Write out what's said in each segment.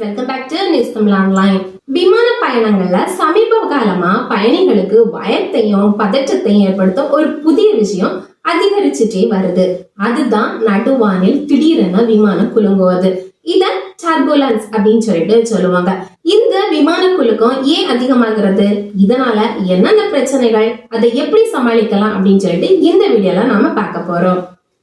Welcome back to news Tamil online. விமான பயணங்கள்ல சமீப காலமா பயணிகளுக்கு பயத்தையும் பதற்றத்தையும் ஏற்படுத்தும் ஒரு புதிய விஷயம் அதிகரிச்சுட்டே வருது. அதுதான் நடுவானில் திடீரென விமானம் குலுங்குவது. இத டர்புலன்ஸ் அப்படின்னு சொல்லுவாங்க. இந்த விமான குலுக்கம் ஏன் அதிகமாகிறது, இதனால என்னென்ன பிரச்சனைகள், அதை எப்படி சமாளிக்கலாம் அப்படின்னு சொல்லிட்டு இந்த வீடியோல நாம பார்க்க போறோம்.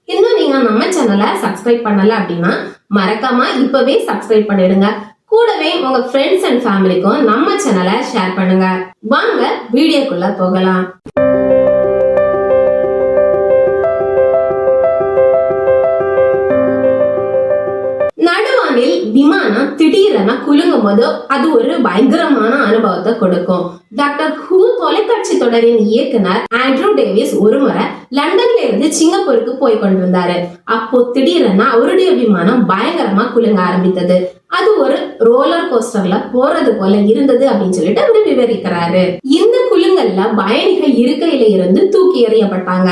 இன்னும் நீங்க நம்ம சேனலை சப்ஸ்கிரைப் பண்ணல அப்படின்னா மறக்காம இப்பவே சப்ஸ்கிரைப் பண்ணிடுங்க. கூடவே உங்க ஃப்ரெண்ட்ஸ் அண்ட் ஃபேமிலிக்கும் நம்ம சேனலை ஷேர் பண்ணுங்க. வாங்க வீடியோக்குள்ள போகலாம். நடுவானில் விமானம் திடீரென குலுங்கும் போது அது ஒரு பயங்கரமான அனுபவத்தை கொடுக்கும். டாக்டர் ஹூ தொலைக்காட்சி தொடரின் இயக்குனர் ஆண்ட்ரூ டேவிஸ் ஒருமுறை லண்டன்ல இருந்து சிங்கப்பூருக்கு போய் கொண்டிருந்தாரு. அப்போ திடீரென அவருடைய விமானம் பயங்கரமா குலுங்க ஆரம்பித்தது. அது ஒரு ரோலர் கோஸ்டர்ல போறது போல இருந்தது அப்படின்னு சொல்லிட்டு அவரு விவரிக்கிறாரு. இந்த குலுங்கல்ல பயணிகள் இருக்கையில இருந்து தூக்கி எறியப்பட்டாங்க.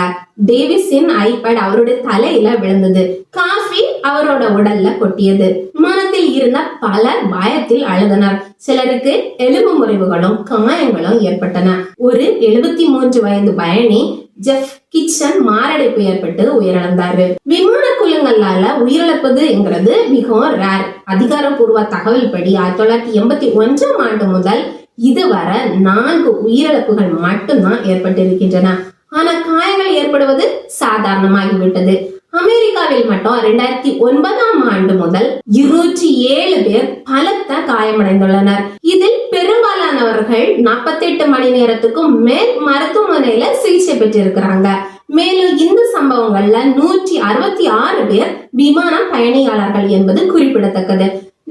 டேவிஸின் ஐபேட் அவருடைய தலையில விழுந்தது. காஃபி அவரோட உடல்ல கொட்டியது. விமானத்தில் இருந்த பலர் பயத்தில் அழுதனர். சிலருக்கு எலும்பு முறிவுகளும் காயங்களும் ஏற்பட்டன. ஒரு 73 வயது பயணி ஜெஃப் கிச்சன் மாரடைப்பு ஏற்பட்டு உயிரிழந்தாரு. விமான குலுங்கல்லால உயிரிழப்பதுங்கிறது மிகவும் ரேர். அதிகாரப்பூர்வ தகவல் படி 1981 ஆண்டு முதல் இதுவரை 4 உயிரிழப்புகள் மட்டும்தான் ஏற்பட்டிருக்கின்றன. ஆனா காயங்கள் ஏற்படுவது சாதாரணமாகிவிட்டது. அமெரிக்காவில் மட்டும் 2009 ஆண்டு முதல் 207 பேர் பலத்த காயமடைந்துள்ளனர். இதில் பெரும்பாலானவர்கள் 48 மணி நேரத்துக்கும் மேல் மருத்துவமனையில சிகிச்சை பெற்றிருக்கிறாங்க. மேலும் இந்த சம்பவங்கள்ல 166 பேர் விமான பயணியாளர்கள் என்பது குறிப்பிடத்தக்கது.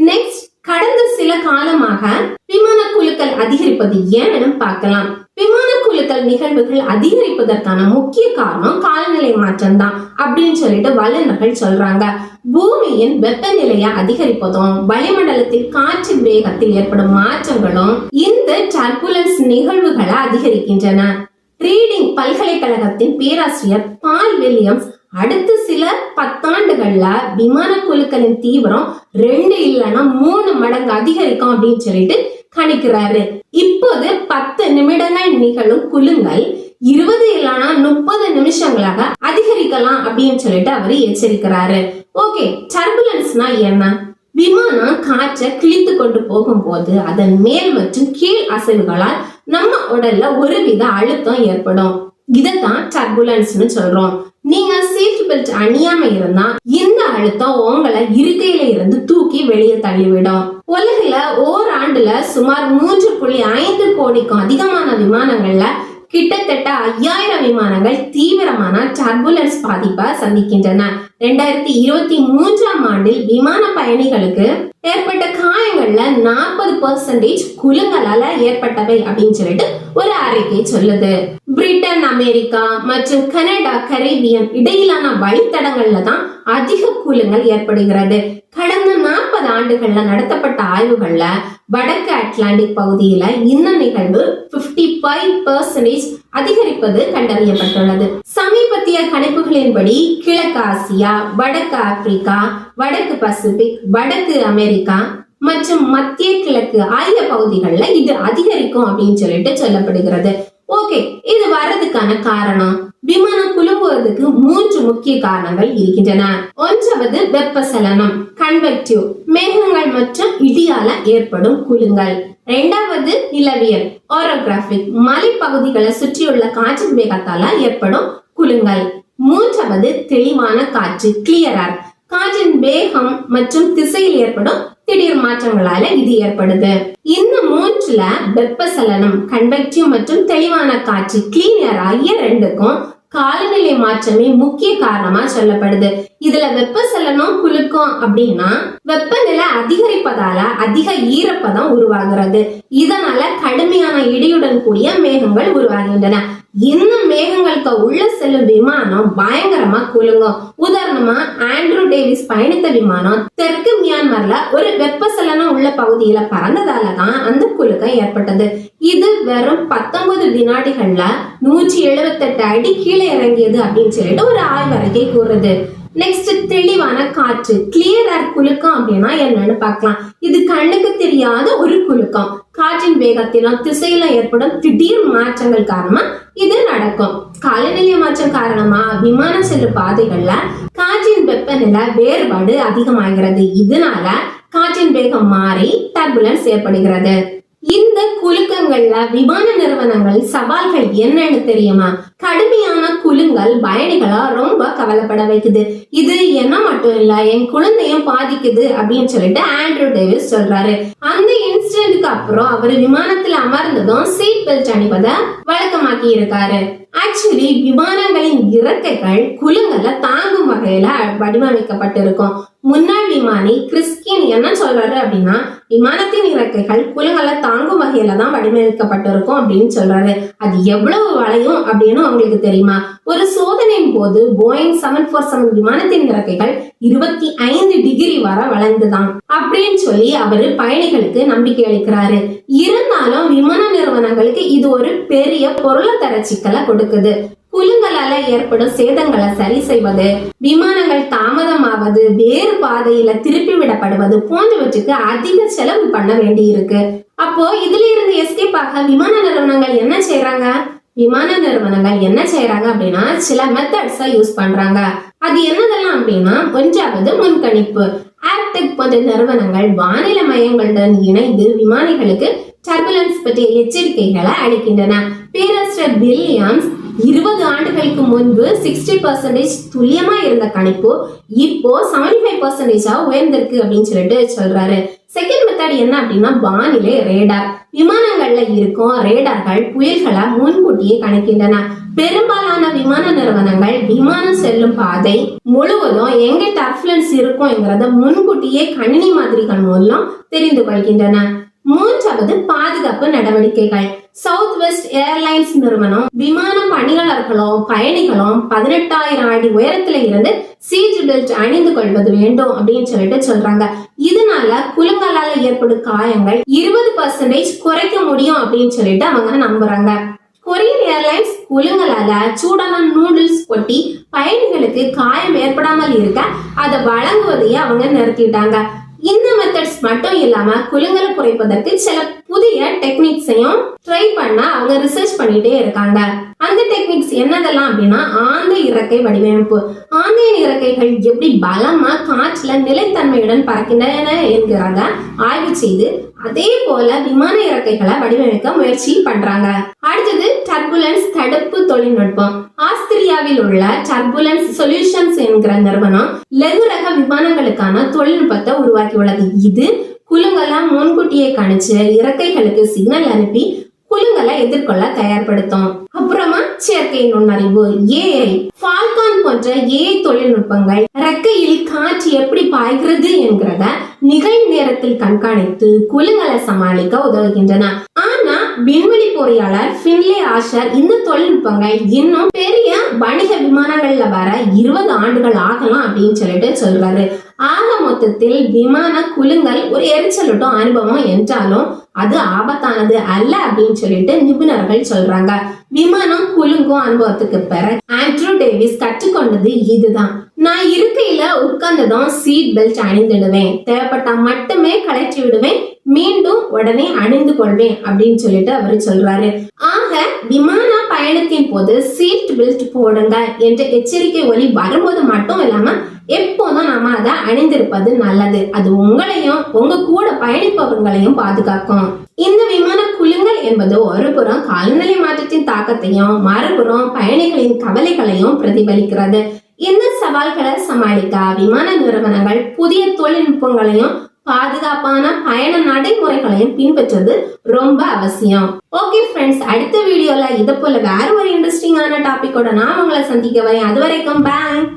நெக்ஸ்ட், கடந்த சில காலமாக விமான குலுக்கல் அதிகரிப்பது ஏன்னு பார்க்கலாம். விமான குலுக்கல் நிகழ்வுகள் அதிகரிப்பதற்கான முக்கிய காரணம் காலநிலை மாற்றம் தான் அப்படின்னு சொல்லிட்டு வல்லுநர்கள் சொல்றாங்க. பூமியின் வெப்பநிலையை அதிகரிப்பதும் வளிமண்டலத்தில் காற்றின் வேகத்தில் ஏற்படும் மாற்றங்களும் இந்த டர்புலன்ஸ் நிகழ்வுகளை அதிகரிக்கின்றன. ரீடிங் பல்கலைக்கழகத்தின் பேராசிரியர் பால் வில்லியம்ஸ் அடுத்த சில 10 ஆண்டுகள்ல விமான குலுக்கலின் தீவிரம் 2 இல்லைன்னா 3 மடங்கு அதிகரிக்கும் அப்படின்னு சொல்லிட்டு கணிக்கிறாரு. இப்போது 10 நிமிடங்கள் நிகழும் குலுங்கல் 20 இல்லைன்னா 30 நிமிஷங்களாக அதிகரிக்கலாம் அப்படின்னு சொல்லிட்டு அவரு எச்சரிக்கிறாரு. ஓகே, டர்புலன்ஸ்னா என்ன? விமானம் காற்றை கிழித்து கொண்டு போகும்போது அதன் மேல் மற்றும் கீழ் அசைவுகளால் நம்ம உடல்ல ஒருவித அழுத்தம் ஏற்படும். இதத்தான் டர்புலன்ஸ்னு சொல்றோம். நீங்க சீட் பெல்ட் அணியாம இருந்தா இந்த அழுத்தம் உங்களை இருக்கையில இருந்து தூக்கி வெளியே தள்ளிவிடும். உலகில ஓராண்டுல சுமார் 3.5 கோடிக்கும் அதிகமான விமானங்கள்ல கிட்டத்தட்ட 5000 விமானங்கள் தீவிரமான டர்புலன்ஸ் பாதிப்பை சந்திக்கின்றன. 2023 ஆண்டில் விமான பயணிகளுக்கு ஏற்பட்ட காயங்கள்ல 40% குலுங்கலால ஏற்பட்டவை அப்படின்னு சொல்லிட்டு ஒரு அறிக்கை சொல்லுது. பிரிட்டன், அமெரிக்கா மற்றும் கனடா, கரீபியன் இடையிலான வழித்தடங்கள்ல தான் அதிக குலுங்கல் ஏற்படுகிறது. கடந்த 40 ஆண்டுகள்ல நடத்தப்பட்ட ஆய்வுகள்ல வடக்கு அட்லாண்டிக் பகுதியில இந்த நிகழ்வு 55% அதிகரிப்பது கண்டறியப்பட்டுள்ளது. சமீபத்திய கணிப்புகளின்படி கிழக்கு ஆசியா, வடக்கு ஆப்பிரிக்கா, வடக்கு பசிபிக், வடக்கு அமெரிக்கா மற்றும் மத்திய கிழக்கு ஆகிய பகுதிகளில் இது அதிகரிக்கும் அப்படின்னு சொல்லிட்டு சொல்லப்படுகிறது. ஓகே, இது வர்றதுக்கான காரணம், விமானம் குலுங்குவதற்கு 3 முக்கிய காரணங்கள் இருக்கின்றன. ஒன்றாவது வெப்பசலனம், கன்வெக்டிவ், மேகங்கள் மற்றும் இடியால ஏற்படும் குலுங்கல். இரண்டாவது நிலவியல், ஓரோகிராபிக், மலைப்பகுதிகளை சுற்றியுள்ள காற்றின் வேகத்தால ஏற்படும் குலுங்கல். மூன்றாவது தெளிவான காற்று, கிளியர் ஏர், காற்றின் வேகம் மற்றும் திசையில் ஏற்படும் திடீர் மாற்றங்களால இது ஏற்படுது. இந்த 3ல வெப்பசலனம், கன்வெக்டிவ் மற்றும் தெளிவான காற்று, கிளீன் ஏர் ஆகிய 2க்கும் காலநிலை மாற்றமே முக்கிய காரணமா சொல்லப்படுது. இதுல வெப்பசலனம் குலுக்கும் அப்படின்னா வெப்பநிலை அதிகரிப்பதால அதிக ஈரப்பதம் உருவாகிறது. இதனால கடுமையான இடியுடன் கூடிய மேகங்கள் உருவாகின்றன. இந்த மேகங்களுக்கு உள்ள செல்லும் விமானம் பயங்கரமா குலுங்கும். உதாரணமா ஆண்ட்ரூ டேவிஸ் பயணித்த விமானம் தெற்கு மியான்மர்ல ஒரு வெப்பசலனம் உள்ள பகுதியில பறந்ததாலதான் அந்த குலுக்கம் ஏற்பட்டது. இது வெறும் 19 வினாடிகள்ல 178 அடி கீழே இறங்கியது அப்படின்னு சொல்லிட்டு ஒரு ஆய்வறிக்கை கூறுது. நெக்ஸ்ட் தெளிவான காற்று, கிளியர் ஏர் குலுக்கம் அப்படின்னா என்னன்னு பார்க்கலாம். இது கண்ணுக்கு தெரியாத ஒரு குலுக்கம். காற்றின் வேகத்திலும் திசையிலும் ஏற்படும் திடீர் மாற்றங்கள் காரணமா இது நடக்கும். காலநிலை மாற்றம் காரணமா விமானம் செல்லும் பாதைகள்ல காற்றின் வெப்பநிலை வேறுபாடு அதிகமாகிறது. இதனால காற்றின் வேகம் மாறி டர்புலன்ஸ் ஏற்படுகிறது. இந்த குலுக்கங்கள்ல விமான நிறுவனங்கள் சவால்கள் என்னன்னு தெரியுமா? கடுமையான குலுங்கல் பயணிகளா ரொம்ப கவலைப்பட வைக்குது. இது என்ன மட்டும் இல்ல, என் குழந்தையும் பாதிக்குது அப்படின்னு சொல்லிட்டு ஆண்ட்ரூ டேவிஸ் சொல்றாரு. அந்த இன்சிடென்ட்க்கு அப்புறம் அவர் விமானத்துல அமர்ந்ததும் சீட் பெல்ட் அணிவதை வழக்கமாக்கி இருக்காரு. ஆக்சுவலி விமானங்களின் இறக்கைகள் குலுங்கல தாங்கும் வகையில வடிவமைக்கப்பட்டிருக்கும். முன்னாள் விமானி கிறிஸ்கின் என்ன சொல்றாரு அப்படின்னா, விமானத்தின் இறக்கைகள் குலுங்கல தாங்கும் வகையில தான் வடிவமைக்கப்பட்டிருக்கும் அப்படின்னு சொல்றாரு. அது எவ்வளவு வளையும் அப்படின்னு உங்களுக்கு தெரியுமா? ஒரு சோதனையின் போது போயிங் 747 விமானத்தின் இறக்கைகள் 25 டிகிரி வரை வளைந்துதான் அப்படின்னு சொல்லி அவரு பயணிகளுக்கு நம்பிக்கை அளிக்கிறாரு. இருந்தாலும் விமான நிறுவனங்களுக்கு இது ஒரு பெரிய பொருளாதார சிக்கலை கொடுக்குது. குலுங்கலால ஏற்படும் சேதங்களை சரி செய்வது, விமானங்கள் தாமதமாவது, வேறு பாதையில திருப்பி விடப்படுவது போன்றவற்றுக்கு அதிக செலவு பண்ண வேண்டி இருக்கு. அப்போ இதுல இருந்து எஸ்கேப் ஆக விமான நிறுவனங்கள் என்ன செய்யறாங்க அப்படின்னா சில மெத்தட்ஸ யூஸ் பண்றாங்க. அது என்னதெல்லாம் அப்படின்னா, ஒன்றாவது முன்கணிப்பு. ஏர்டெக் போன்ற நிறுவனங்கள் வானிலை மையங்களுடன் இணைந்து விமானிகளுக்கு டர்புலன்ஸ் பற்றிய எச்சரிக்கைகளை அளிக்கின்றன. பேராசிரியர் வில்லியம்ஸ் 20 ஆண்டுகளுக்கு முன்பு 60% துல்லியமா இருந்த கணிப்பு இப்போ 75% உயர்ந்திருக்கு அப்படின்னு சொல்லிட்டு சொல்றாரு. செகண்ட் மெத்தட் என்ன அப்படின்னா, வானிலை ரேடார். விமானங்கள்ல இருக்கும் ரேடார்கள் புயல்களை முன்கூட்டியே கணிக்கின்றன. பெரும்பாலான விமான நிறுவனங்கள் விமானம் செல்லும் பாதை முழுவதும் எங்க டர்புலன்ஸ் இருக்கும்ங்கிறத முன்கூட்டியே கணினி மாதிரிகள் மூலம் தெரிந்து கொள்கின்றன. மூன்றாவது பாதுகாப்பு நடவடிக்கைகள். சவுத் வெஸ்ட் ஏர்லைன்ஸ் நிறுவனம் விமான பணியாளர்களும் பயணிகளும் 18,000 அடி உயரத்துல இருந்து சீட் பெல்ட் அணிந்து கொள்வது வேண்டும் அப்படின்னு சொல்லிட்டு சொல்றாங்க. இதனால குலுங்கலால ஏற்படும் காயங்கள் 20% குறைக்க முடியும் அப்படின்னு சொல்லிட்டு அவங்க நம்புறாங்க. கொரியன் ஏர்லைன்ஸ் குலுங்கலால சூடான நூடுல்ஸ் கொட்டி பயணிகளுக்கு காயம் ஏற்படாமல் இருக்க அதை வழங்குவதையே அவங்க நிறுத்திட்டாங்க. இந்த மெத்தட்ஸ் மட்டும் இல்லாம குலுங்கலை குறைப்பதற்கு சில புதிய டெக்னிக்ஸையும் ட்ரை பண்ண அவங்க ரிசர்ச் பண்ணிட்டே இருக்காங்க. அந்த டெக்னிக்ஸ் என்னதெல்லாம் அப்படின்னா, ஆந்த இறக்கை வடிவமைப்பு. ஆந்தையின் இறக்கைகள் எப்படி பலமா காற்றுல நிலைத்தன்மையுடன் பறக்கின்றன என்கிறத ஆய்வு செய்து அதே போல விமான இறக்கைகளை வடிவமைக்க முயற்சி பண்றாங்க. அடுத்தது டர்புலன்ஸ் தடுப்பு தொழில்நுட்பம். ஆஸ்திரியாவில் உள்ள டர்புலன்ஸ் சொல்யூஷன்ஸ் என்கிற நிறுவனம் லகுரக விமானங்களுக்கான தொழில்நுட்பத்தை உருவாக்கியுள்ளது. இது குலுங்கலை முன்கூட்டியே கணிச்சு இறக்கைகளுக்கு சிக்னல் அனுப்பி குலுங்கலை எதிர்கொள்ள தயார்படுத்தும். அப்புறமா செயற்கை நுண்ணறிவு ஏஐ. ஃபால்கான் போன்ற ஏஐ தொழில்நுட்பங்கள் ரெக்கையில் காற்று எப்படி பாய்கிறது என்கிறத நிகழ் நேரத்தில் கண்காணித்து குலுங்கலை சமாளிக்க உதவுகின்றன. ஆனா விண்வெளி பொறியாளர் ஃபின்லே ஆஷர் இந்த தொழில்நுட்பங்கள் இன்னும் பெரிய வணிக விமானங்கள்ல வர 20 ஆண்டுகள் ஆகலாம் அப்படின்னு சொல்லிட்டு சொல்றாரு. ஆக மொத்தத்தில் விமான குலுங்கல் ஒரு எரிச்சலூட்டும் அனுபவம் என்றாலும் அது ஆபத்தானது அல்ல அப்படின்னு சொல்லிட்டு நிபுணர்கள் சொல்றாங்க. விமானம் குலுங்கும் அனுபவத்துக்கு பிறகு ஆண்ட்ரூ டேவிஸ் கற்றுக்கொண்டது இதுதான். நான் இருக்கையில உட்கார்ந்ததும் சீட் பெல்ட் அணிந்துடுவேன், தேவைப்பட்டா மட்டுமே கழற்றி விடுவேன், மீண்டும் உடனே அணிந்து கொள்வேன் அப்படின்னு சொல்லிட்டு அவரு சொல்றாரு. ஆக விமான பயணத்தின் போது சீட் பெல்ட் போடுங்க என்ற எச்சரிக்கை ஒலி வரும்போது மட்டும் இல்லாம எப்போதும் நாம அதை அணிந்திருப்பது நல்லது. அது உங்களையும் உங்க கூட பயணிப்பவர்களையும் பாதுகாக்கும். இந்த விமான குலுங்கல் என்பது ஒரு புறம் காலநிலை மாற்றத்தின் தாக்கத்தையும் மறுபுறம் பயணிகளின் கவலைகளையும் பிரதிபலிக்கிறது. இந்த சவால்களை சமாளிக்க விமான நிறுவனங்கள் புதிய தொழில்நுட்பங்களையும் பாதுகாப்பான பயண நடைமுறைகளையும் பின்பற்றது ரொம்ப அவசியம். ஓகே ஃப்ரெண்ட்ஸ், அடுத்த வீடியோல இதை போல வேற ஒரு இன்ட்ரெஸ்டிங்கான டாபிக்கோட நான் உங்களை சந்திக்க வரேன். அது வரைக்கும் பாய்.